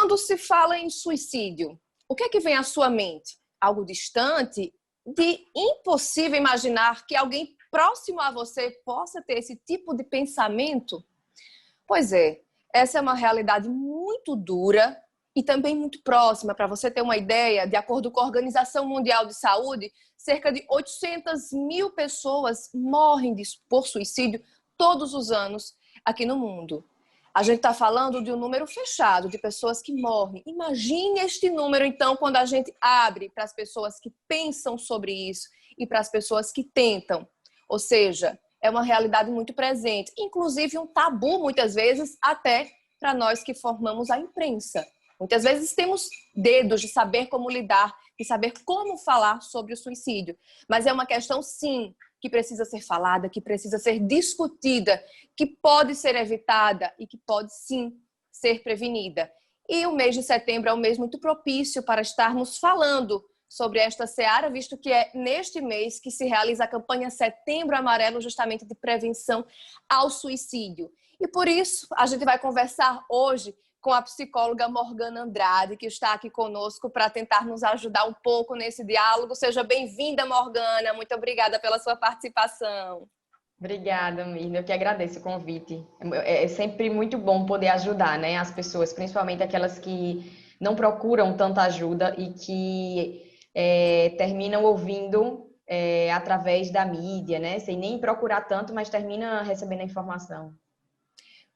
Quando se fala em suicídio, o que é que vem à sua mente? Algo distante? De impossível imaginar que alguém próximo a você possa ter esse tipo de pensamento? Pois é, essa é uma realidade muito dura e também muito próxima. Para você ter uma ideia, de acordo com a Organização Mundial de Saúde, cerca de 800 mil pessoas morrem por suicídio todos os anos aqui no mundo. A gente está falando de um número fechado de pessoas que morrem. Imagine este número, então, quando a gente abre para as pessoas que pensam sobre isso e para as pessoas que tentam. Ou seja, é uma realidade muito presente, inclusive um tabu, muitas vezes, até para nós que formamos a imprensa. Muitas vezes temos dedos de saber como lidar, de saber como falar sobre o suicídio. Mas é uma questão, sim, que precisa ser falada, que precisa ser discutida, que pode ser evitada e que pode, sim, ser prevenida. E o mês de setembro é um mês muito propício para estarmos falando sobre esta seara, visto que é neste mês que se realiza a campanha Setembro Amarelo, justamente de prevenção ao suicídio. E por isso, a gente vai conversar hoje com a psicóloga Morgana Andrade, que está aqui conosco para tentar nos ajudar um pouco nesse diálogo. Seja bem-vinda, Morgana. Muito obrigada pela sua participação. Obrigada, Mirna. Eu que agradeço o convite. É sempre muito bom poder ajudar, né, as pessoas, principalmente aquelas que não procuram tanta ajuda e que terminam ouvindo através da mídia, né, sem nem procurar tanto, mas termina recebendo a informação.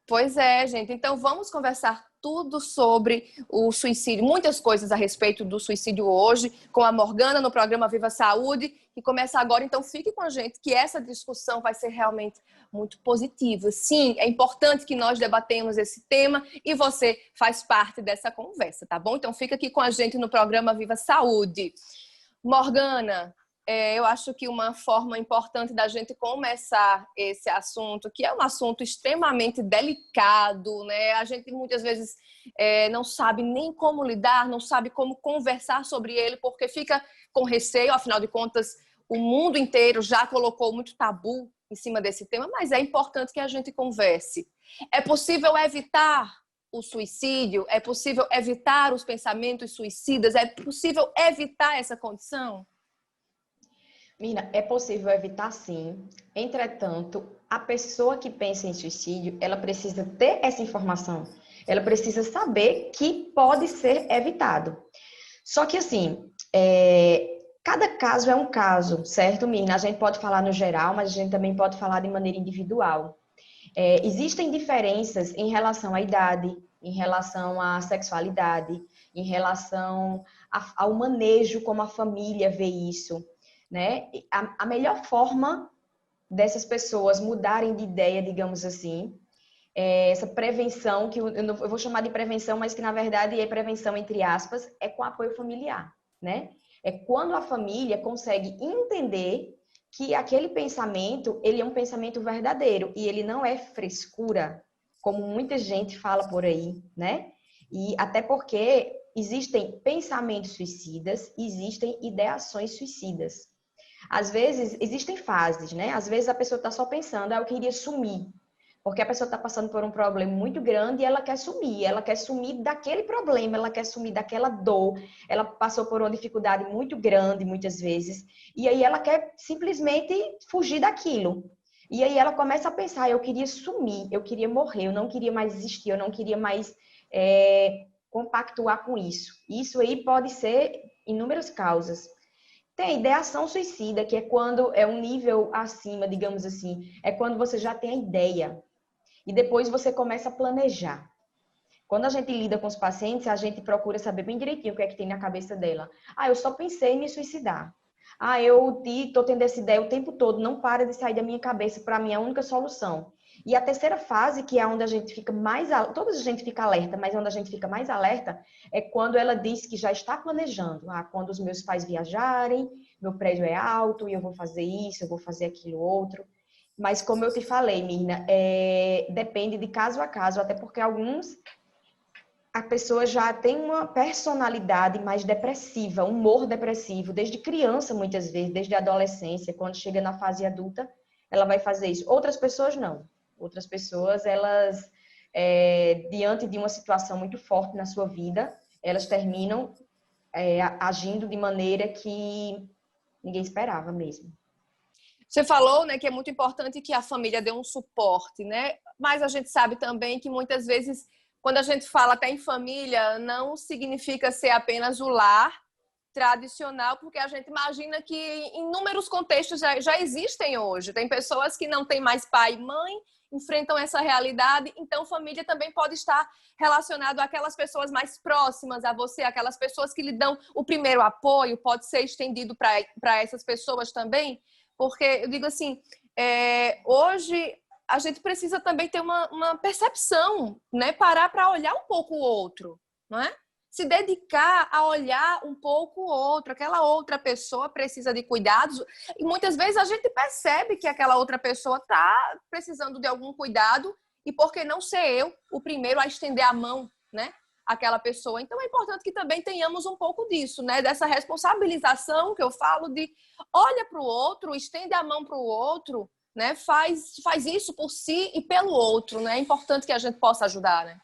Pois é, gente. Então vamos conversar tudo sobre o suicídio, muitas coisas a respeito do suicídio hoje, com a Morgana no programa Viva Saúde, que começa agora. Então fique com a gente, que essa discussão vai ser realmente muito positiva. Sim, é importante que nós debatemos esse tema e você faz parte dessa conversa, tá bom? Então fica aqui com a gente no programa Viva Saúde. Morgana, eu acho que uma forma importante da gente começar esse assunto, que é um assunto extremamente delicado, né? A gente muitas vezes não sabe nem como lidar, não sabe como conversar sobre ele, porque fica com receio. Afinal de contas, o mundo inteiro já colocou muito tabu em cima desse tema, mas é importante que a gente converse. É possível evitar o suicídio? É possível evitar os pensamentos suicidas? É possível evitar essa condição? Mirna, é possível evitar sim. Entretanto, a pessoa que pensa em suicídio, ela precisa ter essa informação. Ela precisa saber que pode ser evitado. Só que assim, cada caso é um caso, certo, Mirna? A gente pode falar no geral, mas a gente também pode falar de maneira individual. Existem diferenças em relação à idade, em relação à sexualidade, em relação ao manejo, como a família vê isso, né? A melhor forma dessas pessoas mudarem de ideia, digamos assim, essa prevenção, que eu vou chamar de prevenção, mas que na verdade é prevenção entre aspas, é com apoio familiar, né? É quando a família consegue entender que aquele pensamento, ele é um pensamento verdadeiro e ele não é frescura, como muita gente fala por aí, né? E até porque existem pensamentos suicidas, existem ideações suicidas. Às vezes, existem fases, né? Às vezes a pessoa está só pensando, eu queria sumir. Porque a pessoa está passando por um problema muito grande e ela quer sumir daquele problema, ela quer sumir daquela dor, ela passou por uma dificuldade muito grande muitas vezes, e aí ela quer simplesmente fugir daquilo. E aí ela começa a pensar, eu queria sumir, eu queria morrer, eu não queria mais existir, eu não queria mais compactuar com isso. Isso aí pode ser inúmeras causas. Tem ideação suicida, que é quando é um nível acima, digamos assim, é quando você já tem a ideia. E depois você começa a planejar. Quando a gente lida com os pacientes, a gente procura saber bem direitinho o que é que tem na cabeça dela. Eu só pensei em me suicidar. Eu estou tendo essa ideia o tempo todo, não para de sair da minha cabeça, para mim é a única solução. E a terceira fase, que é onde a gente fica mais... Toda a gente fica alerta, mas onde a gente fica mais alerta é quando ela diz que já está planejando. Quando os meus pais viajarem, meu prédio é alto e eu vou fazer isso, eu vou fazer aquilo outro. Mas como eu te falei, Mirna, depende de caso a caso, até porque a pessoa já tem uma personalidade mais depressiva, humor depressivo, desde criança muitas vezes, desde a adolescência, quando chega na fase adulta, ela vai fazer isso. Outras pessoas não. Outras pessoas, elas diante de uma situação muito forte na sua vida, elas terminam agindo de maneira que ninguém esperava mesmo. Você falou, né, que é muito importante que a família dê um suporte, né? Mas a gente sabe também que muitas vezes, quando a gente fala até em família, não significa ser apenas o lar tradicional, porque a gente imagina que inúmeros contextos já existem hoje. Tem pessoas que não têm mais pai e mãe, enfrentam essa realidade, então família também pode estar relacionado àquelas pessoas mais próximas a você, aquelas pessoas que lhe dão o primeiro apoio, pode ser estendido para essas pessoas também, porque eu digo assim, hoje a gente precisa também ter uma percepção, né? Parar para olhar um pouco o outro, não é? Se dedicar a olhar um pouco o outro. Aquela outra pessoa precisa de cuidados e muitas vezes a gente percebe que aquela outra pessoa está precisando de algum cuidado e por que não ser eu o primeiro a estender a mão, né? Aquela pessoa. Então é importante que também tenhamos um pouco disso, né? Dessa responsabilização que eu falo de olha para o outro, estende a mão para o outro, né? Faz isso por si e pelo outro, né? É importante que a gente possa ajudar, né?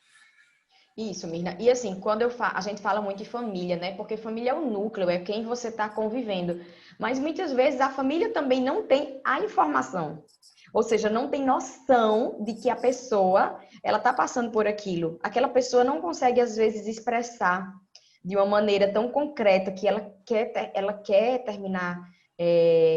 Isso, Mirna. E assim, quando a gente fala muito de família, né? Porque família é o núcleo, é quem você está convivendo. Mas muitas vezes a família também não tem a informação. Ou seja, não tem noção de que a pessoa, ela está passando por aquilo. Aquela pessoa não consegue, às vezes, expressar de uma maneira tão concreta que ela quer terminar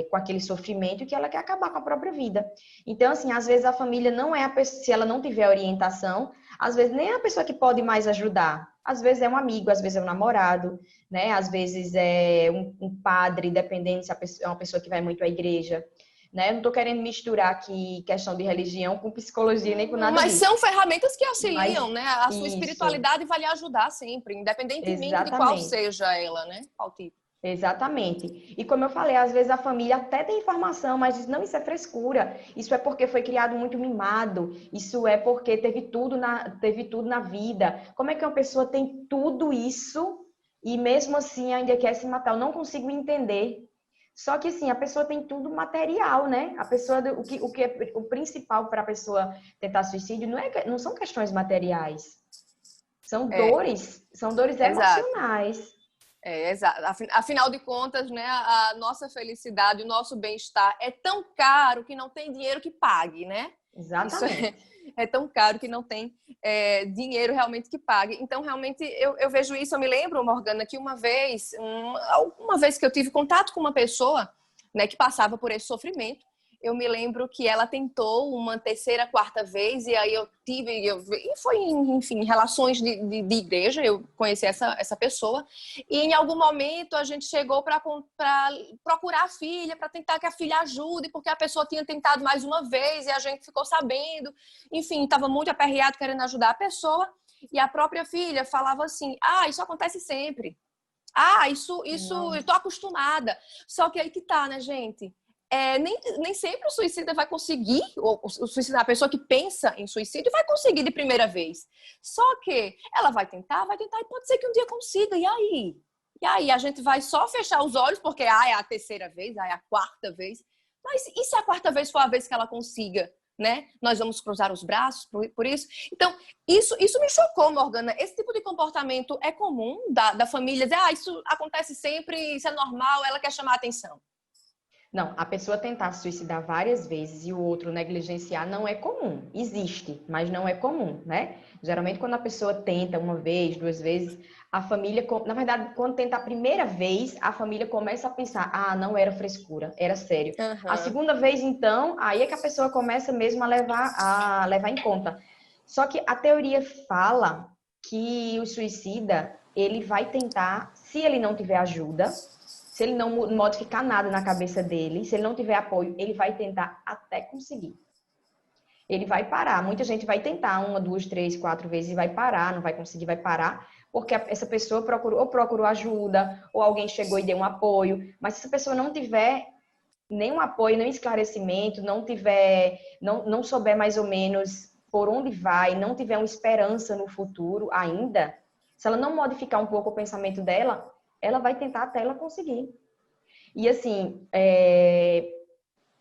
com aquele sofrimento e que ela quer acabar com a própria vida. Então, assim, às vezes a família não é a pessoa, se ela não tiver orientação, às vezes nem é a pessoa que pode mais ajudar. Às vezes é um amigo, às vezes é um namorado, né? Às vezes é um padre, dependendo se é uma pessoa que vai muito à igreja. Né? Eu não estou querendo misturar aqui questão de religião com psicologia, nem com nada Mas disso. são ferramentas que Mas auxiliam, né? A sua isso, espiritualidade vai lhe ajudar sempre, independentemente de qual exatamente. seja ela, né? Qual tipo. Exatamente. E como eu falei, às vezes a família até tem informação, mas diz, não, isso é frescura. Isso é porque foi criado muito mimado. Isso é porque teve tudo na vida. Como é que uma pessoa tem tudo isso e mesmo assim ainda quer se matar? Eu não consigo entender. Só que assim, a pessoa tem tudo material, né? A pessoa, o que é o principal para a pessoa tentar suicídio não são questões materiais. É, São dores exato. emocionais. Exato. Afinal de contas, né, a nossa felicidade, o nosso bem-estar é tão caro que não tem dinheiro que pague, né? Isso Exatamente. é tão caro que não tem dinheiro realmente que pague. Então, realmente, eu vejo isso. Eu me lembro, Morgana, que uma vez que eu tive contato com uma pessoa, né, que passava por esse sofrimento, eu me lembro que ela tentou uma terceira, quarta vez, e aí e foi, enfim, relações de igreja, eu conheci essa pessoa, e em algum momento a gente chegou para procurar a filha, para tentar que a filha ajude, porque a pessoa tinha tentado mais uma vez e a gente ficou sabendo, enfim, estava muito aperreado querendo ajudar a pessoa, e a própria filha falava assim, isso acontece sempre. Isso, eu tô Nossa. acostumada. Só que aí que tá, né, gente? Nem sempre o suicida vai conseguir, o suicida, a pessoa que pensa em suicídio vai conseguir de primeira vez. Só que ela vai tentar e pode ser que um dia consiga. E aí? E aí a gente vai só fechar os olhos porque é a terceira vez, é a quarta vez. Mas e se a quarta vez for a vez que ela consiga? Né? Nós vamos cruzar os braços por isso. Então, isso me chocou, Morgana. Esse tipo de comportamento é comum da família dizer, isso acontece sempre, isso é normal, ela quer chamar a atenção. Não, a pessoa tentar se suicidar várias vezes e o outro negligenciar não é comum. Existe, mas não é comum, né? Geralmente, quando a pessoa tenta uma vez, duas vezes, a família, na verdade, quando tenta a primeira vez, a família começa a pensar: não era frescura, era sério. A Uhum. segunda vez, então, aí é que a pessoa começa mesmo a levar em conta. Só que a teoria fala que o suicida, ele vai tentar, se ele não tiver ajuda, se ele não modificar nada na cabeça dele, se ele não tiver apoio, ele vai tentar até conseguir. Ele vai parar. Muita gente vai tentar uma, duas, três, quatro vezes e vai parar, não vai conseguir, vai parar, porque essa pessoa procurou ajuda, ou alguém chegou e deu um apoio. Mas se essa pessoa não tiver nenhum apoio, nenhum esclarecimento, não souber mais ou menos por onde vai, não tiver uma esperança no futuro ainda, se ela não modificar um pouco o pensamento dela, ela vai tentar até ela conseguir. E assim,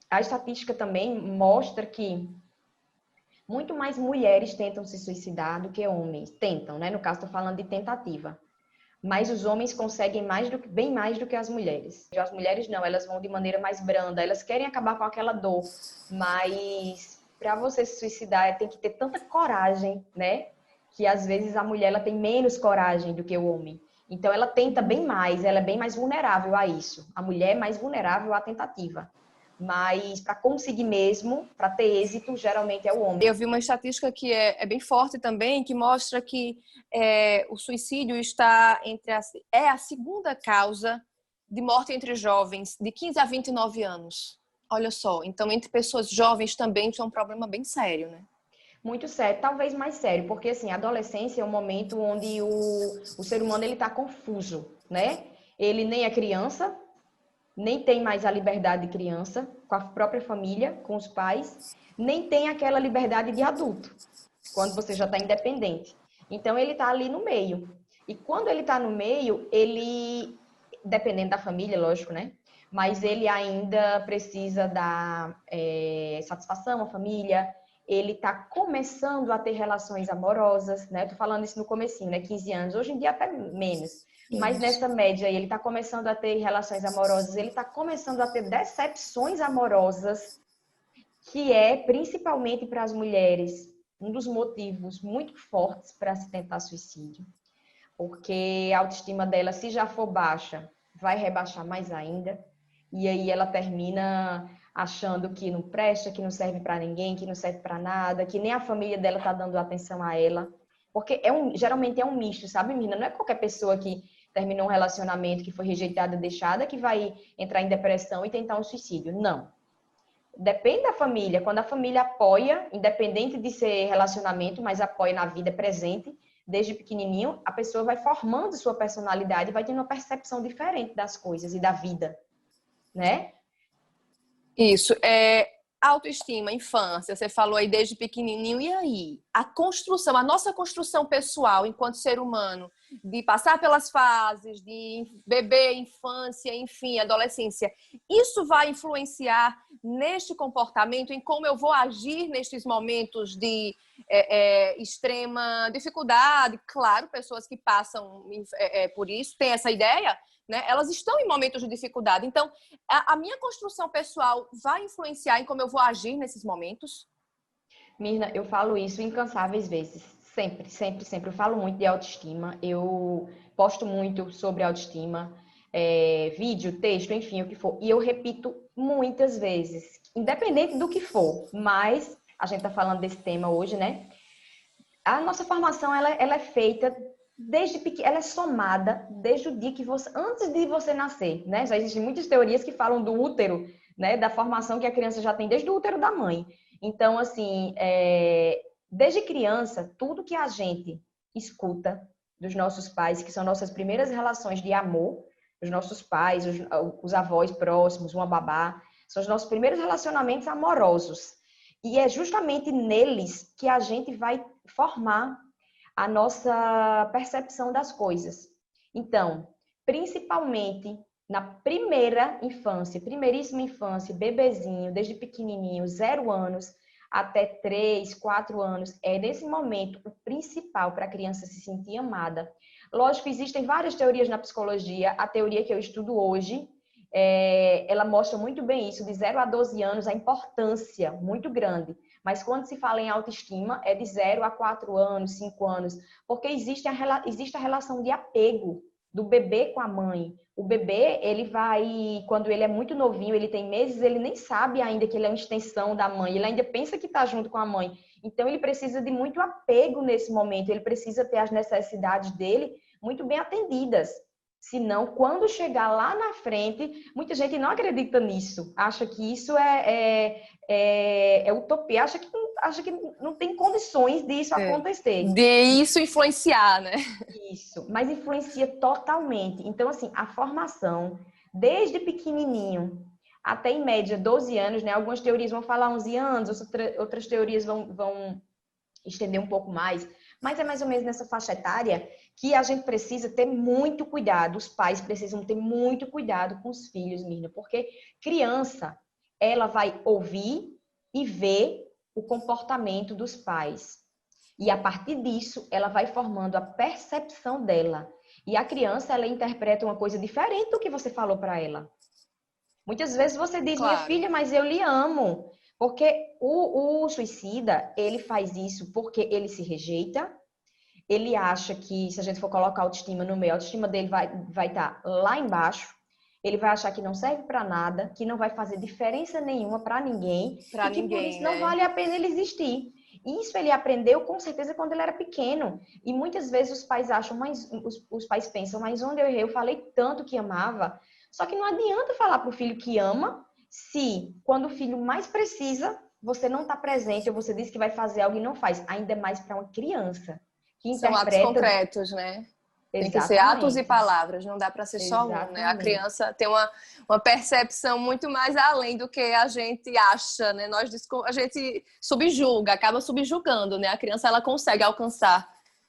a estatística também mostra que muito mais mulheres tentam se suicidar do que homens. Tentam, né? No caso, estou falando de tentativa. Mas os homens conseguem bem mais do que as mulheres. As mulheres não, elas vão de maneira mais branda, elas querem acabar com aquela dor, mas para você se suicidar tem que ter tanta coragem, né? Que às vezes a mulher ela tem menos coragem do que o homem. Então ela tenta bem mais, ela é bem mais vulnerável a isso. A mulher é mais vulnerável à tentativa. Mas para conseguir mesmo, para ter êxito, geralmente é o homem. Eu vi uma estatística que é bem forte também, que mostra que o suicídio está é a segunda causa de morte entre jovens de 15 a 29 anos. Olha só, então entre pessoas jovens também isso é um problema bem sério, né? Muito sério, talvez mais sério, porque assim, a adolescência é um momento onde o ser humano ele está confuso, né? Ele nem é criança, nem tem mais a liberdade de criança com a própria família, com os pais, nem tem aquela liberdade de adulto, quando você já está independente. Então, ele está ali no meio. E quando ele está no meio, ele, dependendo da família, lógico, né? Mas ele ainda precisa dar satisfação à família, ele está começando a ter relações amorosas, né? Tô falando isso no comecinho, né? 15 anos, hoje em dia até menos. Mas nessa média aí, ele está começando a ter relações amorosas, ele está começando a ter decepções amorosas, que é, principalmente para as mulheres, um dos motivos muito fortes para se tentar suicídio. Porque a autoestima dela, se já for baixa, vai rebaixar mais ainda. E aí ela termina achando que não presta, que não serve para ninguém, que não serve para nada, que nem a família dela está dando atenção a ela. Porque geralmente é um misto, sabe, menina? Não é qualquer pessoa que terminou um relacionamento, que foi rejeitada, deixada, que vai entrar em depressão e tentar um suicídio. Não. Depende da família. Quando a família apoia, independente de ser relacionamento, mas apoia na vida presente, desde pequenininho, a pessoa vai formando sua personalidade e vai tendo uma percepção diferente das coisas e da vida, né? Isso. Autoestima, infância, você falou aí desde pequenininho. E aí? A nossa construção pessoal enquanto ser humano, de passar pelas fases, de bebê, infância, enfim, adolescência, isso vai influenciar neste comportamento, em como eu vou agir nestes momentos de extrema dificuldade. Claro, pessoas que passam por isso têm essa ideia, né? Elas estão em momentos de dificuldade. Então, a minha construção pessoal vai influenciar em como eu vou agir nesses momentos? Mirna, eu falo isso incansáveis vezes. Sempre, sempre, sempre. Eu falo muito de autoestima. Eu posto muito sobre autoestima. Vídeo, texto, enfim, o que for. E eu repito muitas vezes, independente do que for. Mas, a gente tá falando desse tema hoje, né? A nossa formação, ela é feita desde pequena, ela é somada desde o dia que você, antes de você nascer, né? Já existem muitas teorias que falam do útero, né? Da formação que a criança já tem desde o útero da mãe. Então, assim, desde criança, tudo que a gente escuta dos nossos pais, que são nossas primeiras relações de amor, os nossos pais, os avós próximos, uma babá, são os nossos primeiros relacionamentos amorosos. E é justamente neles que a gente vai formar a nossa percepção das coisas. Então, principalmente na primeira infância, primeiríssima infância, bebezinho, desde pequenininho, 0 anos até 3, 4 anos, é nesse momento o principal para a criança se sentir amada. Lógico, existem várias teorias na psicologia. A teoria que eu estudo hoje, ela mostra muito bem isso, de 0 a 12 anos, a importância muito grande. Mas quando se fala em autoestima, é de 0 a 4 anos, 5 anos, porque existe a relação de apego do bebê com a mãe. O bebê, ele vai, quando ele é muito novinho, ele tem meses, ele nem sabe ainda que ele é uma extensão da mãe, ele ainda pensa que está junto com a mãe. Então, ele precisa de muito apego nesse momento, ele precisa ter as necessidades dele muito bem atendidas. Senão, quando chegar lá na frente, muita gente não acredita nisso, acha que isso é utopia, acha que não tem condições disso acontecer. De isso influenciar, né? Isso, mas influencia totalmente. Então, assim, a formação, desde pequenininho até, em média, 12 anos, né? Algumas teorias vão falar 11 anos, outras teorias vão estender um pouco mais, mas é mais ou menos nessa faixa etária que a gente precisa ter muito cuidado, os pais precisam ter muito cuidado com os filhos, Mirna, porque criança, ela vai ouvir e ver o comportamento dos pais. E a partir disso, ela vai formando a percepção dela. E a criança, ela interpreta uma coisa diferente do que você falou para ela. Muitas vezes você diz, minha Claro. filha, mas eu lhe amo. Porque o suicida, ele faz isso porque ele se rejeita, ele acha que, se a gente for colocar a autoestima no meio, a autoestima dele vai estar lá embaixo, ele vai achar que não serve para nada, que não vai fazer diferença nenhuma para ninguém, Para e que por ninguém, isso não né? vale a pena ele existir. Isso ele aprendeu com certeza quando ele era pequeno. E muitas vezes os pais acham, mas os pais pensam, mas onde eu errei? Eu falei tanto que amava. Só que não adianta falar para o filho que ama, se quando o filho mais precisa, você não está presente, ou você diz que vai fazer algo e não faz. Ainda mais para uma criança que São atos interpreta. concretos, né? Tem que ser atos e Exatamente, palavras, não dá para ser só um, né? A exatamente. criança tem uma percepção muito mais além do que a gente acha, né? A gente subjuga, acaba subjugando, né? A criança, ela consegue alcançar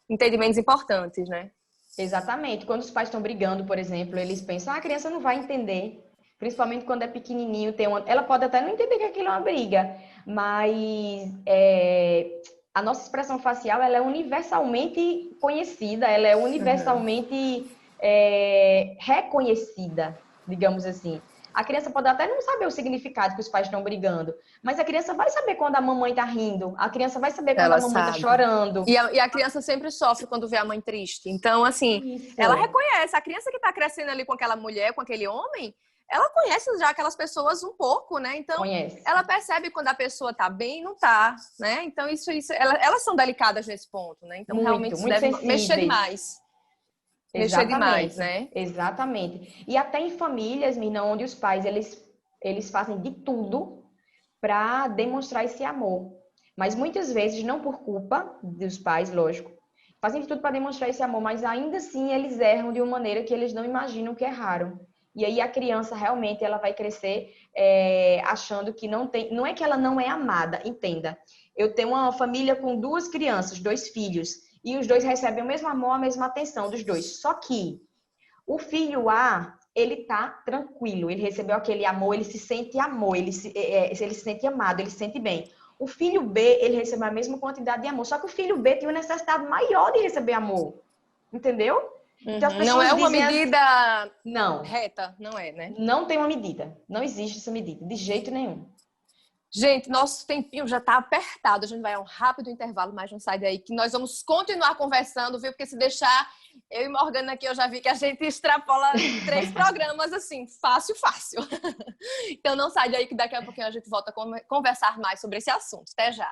entendimentos importantes, né? Exatamente. Quando os pais estão brigando, por exemplo, eles pensam, a criança não vai entender. Principalmente quando é pequenininho, ela pode até não entender que aquilo é uma briga, mas a nossa expressão facial, ela é universalmente conhecida, ela é Uhum. universalmente reconhecida, digamos assim. A criança pode até não saber o significado que os pais estão brigando, mas a criança vai saber quando a mamãe está rindo, a criança vai saber quando a Ela mamãe está sabe. chorando. E a criança sempre sofre quando vê a mãe triste. Então, assim, ela Isso, reconhece. A criança que está crescendo ali com aquela mulher, com aquele homem, ela conhece já aquelas pessoas um pouco, né? Então, conhece. ela percebe quando a pessoa tá bem e não tá, né? Então, elas são delicadas nesse ponto, né? Então, realmente, Muito, isso muito deve mexer sensíveis. demais. Mexer demais, Exatamente, né? exatamente. E até em famílias, Mina, onde os pais eles fazem de tudo para demonstrar esse amor. Mas muitas vezes, não por culpa dos pais, lógico, fazem de tudo para demonstrar esse amor, mas ainda assim eles erram de uma maneira que eles não imaginam que erraram. E aí a criança realmente ela vai crescer achando que não tem. Não é que ela não é amada, entenda. Eu tenho uma família com duas crianças, dois filhos, e os dois recebem o mesmo amor, a mesma atenção dos dois. Só que o filho A, ele tá tranquilo, ele recebeu aquele amor, ele se sente amor, ele se sente amado, ele se sente bem. O filho B, ele recebeu a mesma quantidade de amor, só que o filho B tem uma necessidade maior de receber amor, entendeu? Então as Uhum. Não é pessoas uma dizem assim, medida não, reta, não é, né? não tem uma medida, não existe essa medida, de jeito nenhum. Gente, nosso tempinho já está apertado. A gente vai a um rápido intervalo, mas não sai daí, que nós vamos continuar conversando, viu? Porque se deixar, eu e Morgana aqui, eu já vi que a gente extrapola 3 programas assim, fácil, fácil. Então não sai daí, que daqui a pouquinho a gente volta a conversar mais sobre esse assunto. Até já.